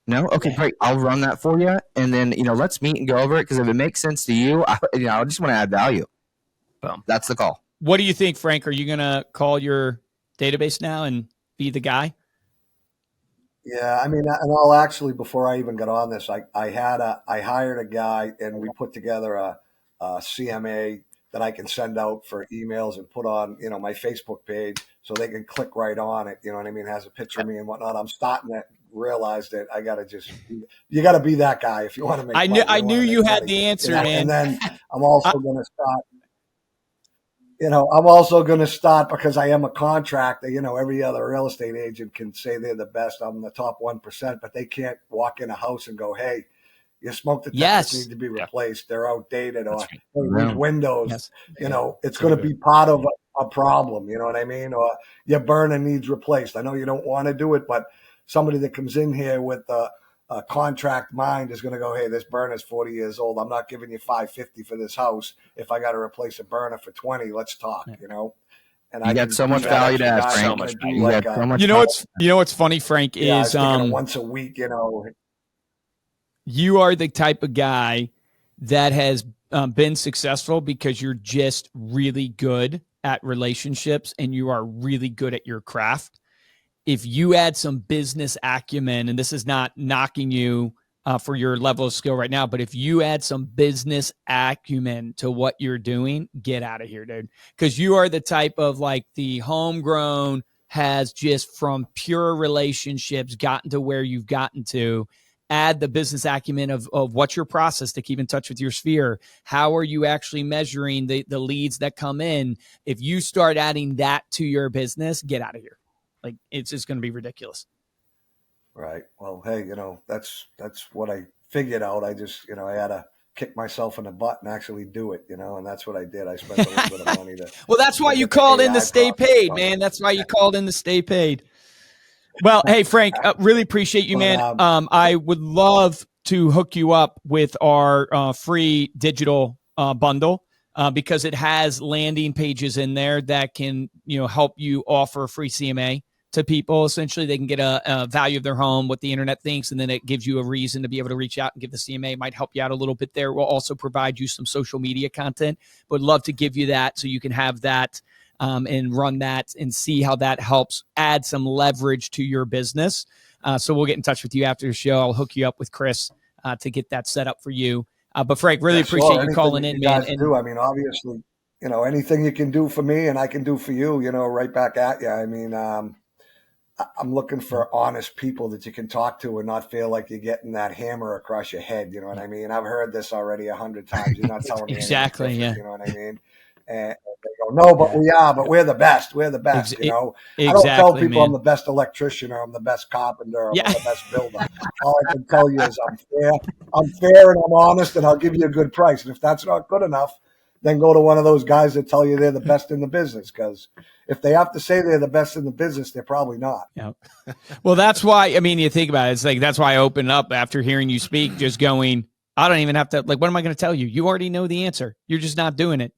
No? Okay, great. I'll run that for you. And then, let's meet and go over it. Because if it makes sense to you, I just want to add value. Boom. That's the call. What do you think, Frank? Are you going to call your database now and be the guy? Yeah, I mean, and I'll actually, before I even got on this, I hired a guy and we put together a CMA that I can send out for emails and put on, my Facebook page so they can click right on it. You know what I mean? It has a picture of me and whatnot. I'm starting to realize that you got to be that guy if you want to make money. I knew you had the answer, man. And then I'm also going to start. I'm also going to start because I am a contractor. Every other real estate agent can say they're the best. I'm the top 1%, but they can't walk in a house and go, "Hey, your smoke detectors need to be replaced. They're outdated," or these windows. Yes. It's going to be part of a problem. You know what I mean? Or your burner needs replaced. I know you don't want to do it, but somebody that comes in here with a contract mind is going to go, "Hey, this burner's 40 years old. I'm not giving you $550 for this house. If I got to replace a burner for 20, let's talk." And you got so much value to add, Frank. What's funny, Frank, is once a week. You are the type of guy that has been successful because you're just really good at relationships and you are really good at your craft. If you add some business acumen, and this is not knocking you for your level of skill right now, but if you add some business acumen to what you're doing, get out of here, dude. Because you are the type of like the homegrown has just from pure relationships gotten to where you've gotten to. Add the business acumen of what's your process to keep in touch with your sphere. How are you actually measuring the leads that come in? If you start adding that to your business, get out of here. Like, it's just going to be ridiculous. Right. Well, hey, that's what I figured out. I just, I had to kick myself in the butt and actually do it, and that's what I did. I spent a little bit of money to. Well, that's why you called in the Stay Paid, man. That's why you called in the Stay Paid. Well, hey, Frank, really appreciate you, man. I would love to hook you up with our free digital bundle because it has landing pages in there that can, help you offer free CMA to people. Essentially, they can get a value of their home, what the internet thinks, and then it gives you a reason to be able to reach out and give the CMA. It might help you out a little bit there. We'll also provide you some social media content, but love to give you that so you can have that and run that and see how that helps add some leverage to your business. So we'll get in touch with you after the show. I'll hook you up with Chris to get that set up for you. But Frank, really appreciate you calling in, man. I mean, obviously, anything you can do for me and I can do for you, right back at you. I mean, I'm looking for honest people that you can talk to and not feel like you're getting that hammer across your head. You know what I mean? I've heard this already 100 times. You're not telling me exactly. Yeah. You know what I mean? And they go, "No, but but we're the best. We're the best." Exactly, I don't tell people, man, I'm the best electrician or I'm the best carpenter or I'm the best builder. All I can tell you is I'm fair and I'm honest and I'll give you a good price. And if that's not good enough, then go to one of those guys that tell you they're the best in the business. Because if they have to say they're the best in the business, they're probably not. Yeah. Well, that's why, I mean, you think about it. It's like, that's why I opened up after hearing you speak, just going, I don't even have to, like, what am I going to tell you? You already know the answer. You're just not doing it.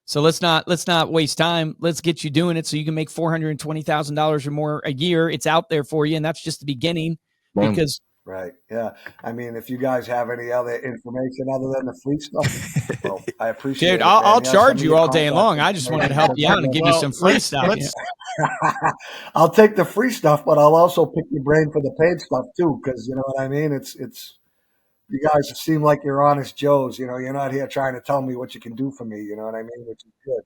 So let's not waste time. Let's get you doing it so you can make $420,000 or more a year. It's out there for you. And that's just the beginning because. Right. Yeah. I mean, if you guys have any other information other than the free stuff, well, I appreciate it. Dude, I'll charge you all day long. I just wanted to help you out and give you some free stuff. I'll take the free stuff, but I'll also pick your brain for the paid stuff too. Cause you know what I mean? It's, you guys seem like you're honest Joes. You're not here trying to tell me what you can do for me. You know what I mean? Which is good.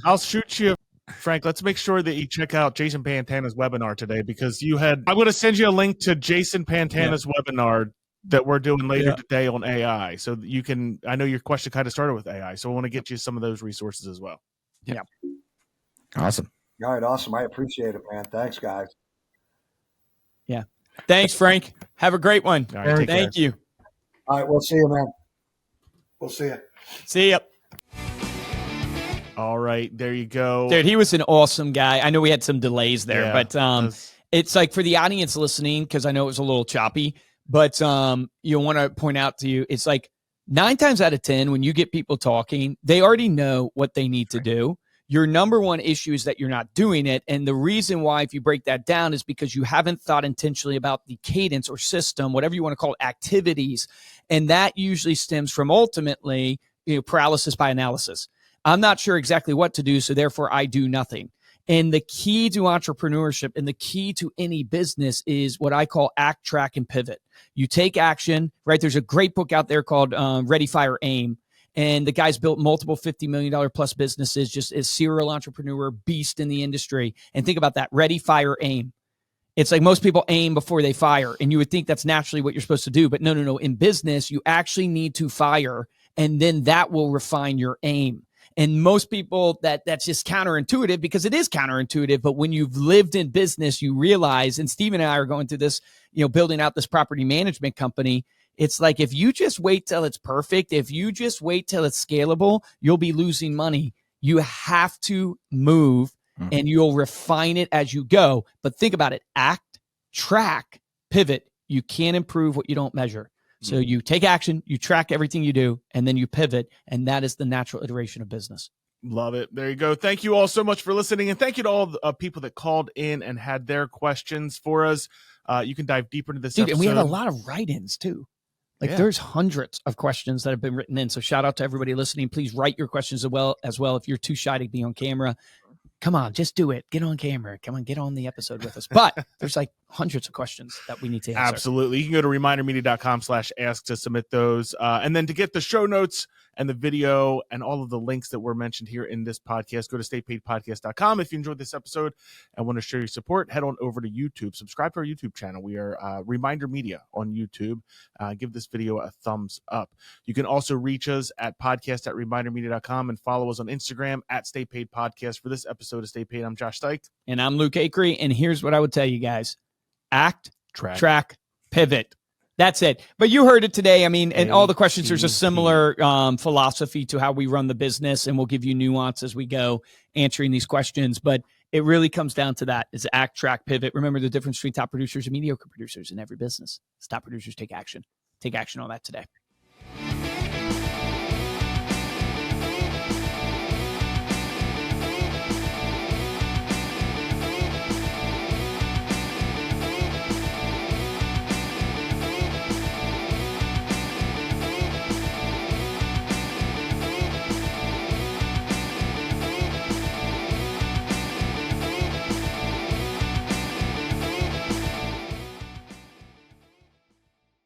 I'll shoot you, Frank. Let's make sure that you check out Jason Pantana's webinar today because I'm going to send you a link to Jason Pantana's webinar that we're doing later today on AI. So that you can, I know your question kind of started with AI. So I want to get you some of those resources as well. Yeah. Awesome. All right. Awesome. I appreciate it, man. Thanks, guys. Yeah. Thanks, Frank. Have a great one. All right, thank you. All right, we'll see you, man. We'll see you. See ya. All right, there you go. Dude, he was an awesome guy. I know we had some delays there, but it's like for the audience listening, because I know it was a little choppy, but you want to point out to you, it's like 9 times out of 10, when you get people talking, they already know what they need to do. Your number one issue is that you're not doing it. And the reason why, if you break that down, is because you haven't thought intentionally about the cadence or system, whatever you want to call it, activities. And that usually stems from ultimately, paralysis by analysis. I'm not sure exactly what to do, so therefore I do nothing. And the key to entrepreneurship and the key to any business is what I call act, track, and pivot. You take action, right? There's a great book out there called Ready, Fire, Aim. And the guy's built multiple $50 million plus businesses, just a serial entrepreneur, beast in the industry. And think about that. Ready, fire, aim. It's like most people aim before they fire. And you would think that's naturally what you're supposed to do. But no. In business, you actually need to fire. And then that will refine your aim. And most people, that's just counterintuitive, because it is counterintuitive. But when you've lived in business, you realize, and Steve and I are going through this, building out this property management company. It's like, if you just wait till it's perfect, if you just wait till it's scalable, you'll be losing money. You have to move and you'll refine it as you go. But think about it. Act, track, pivot. You can't improve what you don't measure. So you take action, you track everything you do, and then you pivot. And that is the natural iteration of business. Love it. There you go. Thank you all so much for listening. And thank you to all the people that called in and had their questions for us. You can dive deeper into this episode. And we had a lot of write-ins too. There's hundreds of questions that have been written in. So shout out to everybody listening. Please write your questions as well. If you're too shy to be on camera, come on, just do it. Get on camera. Come on, get on the episode with us. But there's hundreds of questions that we need to answer. Absolutely. You can go to remindermedia.com/ask to submit those. And then to get the show notes and the video and all of the links that were mentioned here in this podcast, go to staypaidpodcast.com. If you enjoyed this episode and want to show your support, head on over to YouTube. Subscribe to our YouTube channel. We are Reminder Media on YouTube. Give this video a thumbs up. You can also reach us at podcast@remindermedia.com and follow us on Instagram at Stay Paid Podcast. For this episode of Stay Paid, I'm Josh Stike. And I'm Luke Acree. And here's what I would tell you guys. Act, track, pivot. That's it. But you heard it today. I mean, and all the questions, there's a similar philosophy to how we run the business, and we'll give you nuance as we go answering these questions. But it really comes down to that, is act, track, pivot. Remember the difference between top producers and mediocre producers in every business. Top producers take action. Take action on that today.